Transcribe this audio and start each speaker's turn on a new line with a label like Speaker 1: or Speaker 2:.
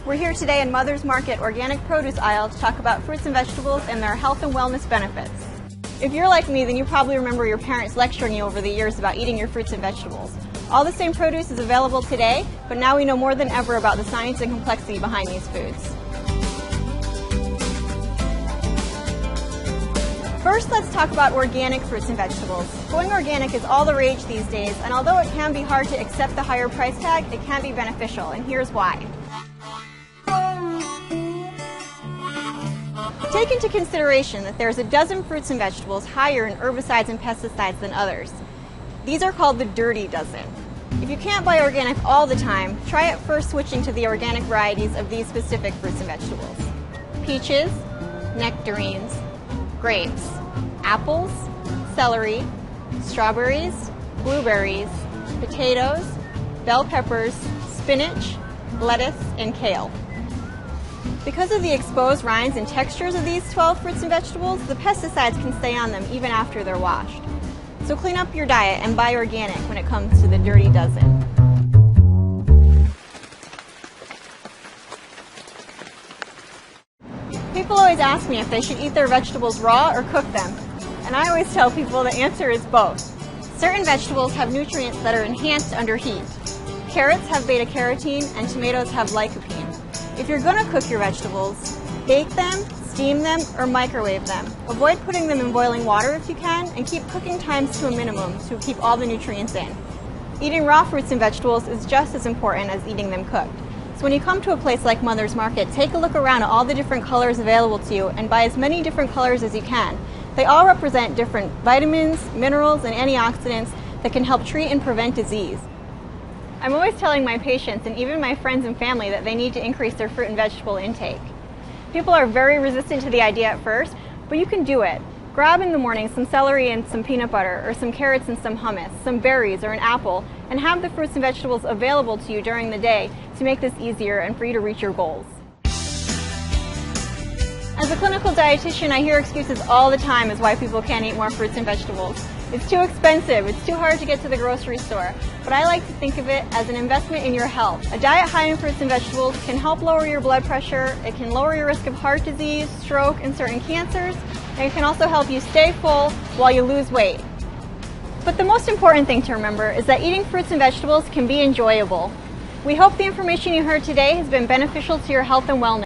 Speaker 1: We're here today in Mother's Market Organic Produce Aisle to talk about fruits and vegetables and their health and wellness benefits. If you're like me, then you probably remember your parents lecturing you over the years about eating your fruits and vegetables. All the same produce is available today, but now we know more than ever about the science and complexity behind these foods. First, let's talk about organic fruits and vegetables. Going organic is all the rage these days, and although it can be hard to accept the higher price tag, it can be beneficial, and here's why. Take into consideration that there's a dozen fruits and vegetables higher in herbicides and pesticides than others. These are called the dirty dozen. If you can't buy organic all the time, try at first switching to the organic varieties of these specific fruits and vegetables. Peaches, nectarines, grapes, apples, celery, strawberries, blueberries, potatoes, bell peppers, spinach, lettuce, and kale. Because of the exposed rinds and textures of these 12 fruits and vegetables, the pesticides can stay on them even after they're washed. So clean up your diet and buy organic when it comes to the dirty dozen. People always ask me if they should eat their vegetables raw or cook them, and I always tell people the answer is both. Certain vegetables have nutrients that are enhanced under heat. Carrots have beta-carotene and tomatoes have lycopene. If you're going to cook your vegetables, bake them, steam them, or microwave them. Avoid putting them in boiling water if you can, and keep cooking times to a minimum to keep all the nutrients in. Eating raw fruits and vegetables is just as important as eating them cooked. So when you come to a place like Mother's Market, take a look around at all the different colors available to you and buy as many different colors as you can. They all represent different vitamins, minerals, and antioxidants that can help treat and prevent disease. I'm always telling my patients and even my friends and family that they need to increase their fruit and vegetable intake. People are very resistant to the idea at first, but you can do it. Grab in the morning some celery and some peanut butter, or some carrots and some hummus, some berries or an apple, and have the fruits and vegetables available to you during the day to make this easier and for you to reach your goals. As a clinical dietitian, I hear excuses all the time as why people can't eat more fruits and vegetables. It's too expensive, it's too hard to get to the grocery store, but I like to think of it as an investment in your health. A diet high in fruits and vegetables can help lower your blood pressure, it can lower your risk of heart disease, stroke, and certain cancers, and it can also help you stay full while you lose weight. But the most important thing to remember is that eating fruits and vegetables can be enjoyable. We hope the information you heard today has been beneficial to your health and wellness.